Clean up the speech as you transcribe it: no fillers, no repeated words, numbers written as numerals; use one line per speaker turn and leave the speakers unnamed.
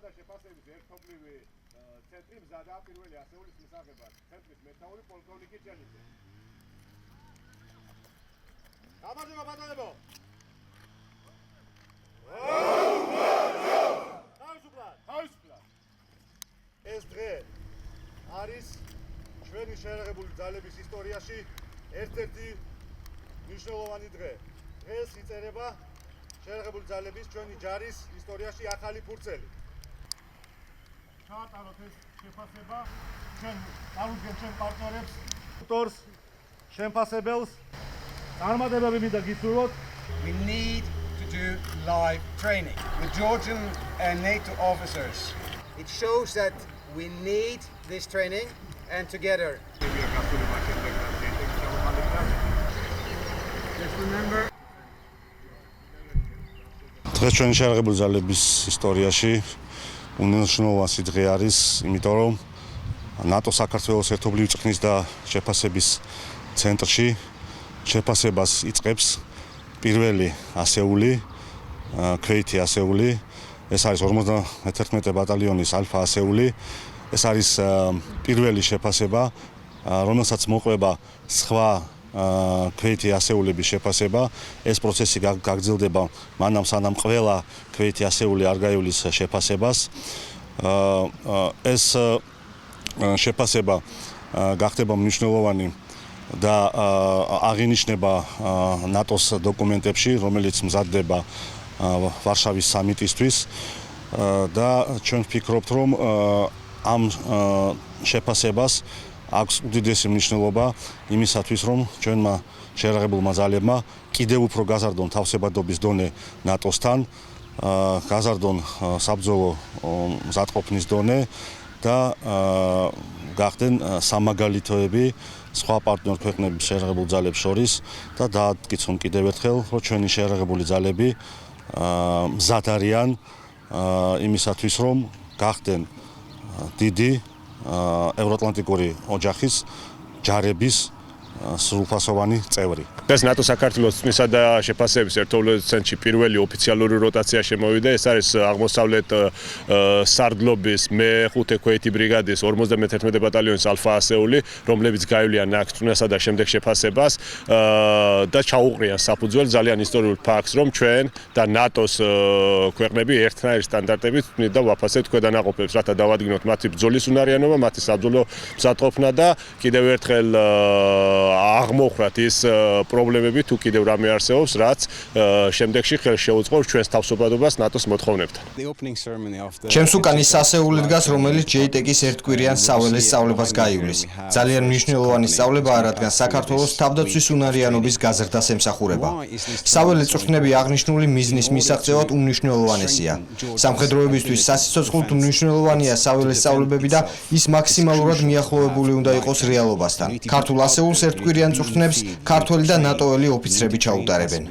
და შეფასების ერთობლივი ცენტრი მზადა პირველი ასეულის მისაღებად. ცენტრის მეთაური პოლკოვნიკი ჭელიძე. გამარჯობა ბატონებო. თავისუფლად. ეს დღე არის ჩვენი შეერაღებული ძალების ისტორიაში ერთ-ერთი მნიშვნელოვანი დღე. დღეს იწერება შეერაღებული ძალების ჩვენი ჯარის ისტორიაში ახალი ფურცელი. ჩაატაროთ ეს შეფასება ჩვენ წარუდგენთ ჩვენ პარტნიორებს, დოქტორს, შემფასებელს. წარმატებები მინდა გისურვოთ.
We need to do live training with Georgian and NATO officers. It shows that we need this training and together. Just remember.
დღეს ჩვენი შეერაღებული ძალების ისტორიაში უმნიშვნელოვანესი დღე არის, იმიტომ რომ ნატო საქართველოს ერთობლივი წვრთნის და შეფასების ცენტრში შეფასებას იწყებს პირველი ასეული, ქვეითი ასეული. ეს არის 51 ბატალიონის ალფა ასეული. ეს არის პირველი შეფასება, რომელსაც მოყვება სხვა ქვეითი ასეულების შეფასება. ეს პროცესი გაგრძელდება მანამ სანამ ყველა ქვეითი ასეული არ გაივლის შეფასებას. ეს შეფასება გახდება მნიშვნელოვანი და აღინიშნება ნატოს დოკუმენტებში, რომელიც მზადდება ვარშავის სამიტისთვის და ჩვენ ვფიქრობთ, რომ ამ შეფასებას აქვს უდიდესი მნიშვნელობა იმისათვის, რომ ჩვენმა შეერაღებულმა ძალებმა კიდევ უფრო გაზარდონ თავსებადობის დონე ნატოსთან, გაზარდონ საბრძოლო მზადყოფნის დონე და გახდნენ სამაგალითოები სხვა პარტნიორ ქვეყნების შეერაღებულ ძალებს შორის და დაადგინონ კიდევ ერთხელ, რომ ჩვენი შეერაღებული ძალები მზად არიან იმისათვის, რომ გახდნენ დიდი ევროატლანტიკური ოჯახის ჯარების სრულფასოვანი წევრი.
ეს ნატო საქართველოს წვრთნისა და შეფასების ერთობლივ ცენტრში პირველი ოფიციალური როტაცია შემოვიდა. ეს არის აღმოსავლეთ სარდლობის მე-5 ქვეითი ბრიგადის 51 ბატალიონის ალფა ასეული, რომლებიც გაივლიან აქ წვრთნასა და შემდეგ შეფასებას და ჩაუყრიან საფუძველს ძალიან ისტორიულ ფაქტს, რომ ჩვენ და ნატოს ქვეყნები ერთნაირი სტანდარტებით ვწვნით და ვაფასებთ ქვედანაყოფებს, რათა დავადგინოთ მათი ბრძოლის უნარიანობა, მათი საბრძოლო მზადყოფნა და კიდევ ერთხელ აღმოხრათ ის პრობლემები თუ კიდევ რამე არსებობს, რაც შემდეგში ხელს შეუწყობს ჩვენს თავსებადობას ნატოს მოთხოვნებთან.
ჩემს უკან ის ასეული დგას, რომელიც JTEC-ის ერთკვირიან საველეს სწავლებას გაივლის. ძალიან მნიშვნელოვანი სწავლებაა, რადგან საქართველოს თავდაცვის უნარიანობის გაზრდას ემსახურება. საველე წვრთნები აღნიშნული მიზნის მისაღწევად უმნიშვნელოვანესია. სამხედროებისთვის სასიცოცხლოდ უმნიშვნელოვანია საველე სწავლებები და ის მაქსიმალურად მიახლოვებული უნდა იყოს რეალობასთან. ქართულ ასეულს ერთკვირიან წვრთნებს ქართველი და ნატოელი ოფიცრები ჩაუტარებენ.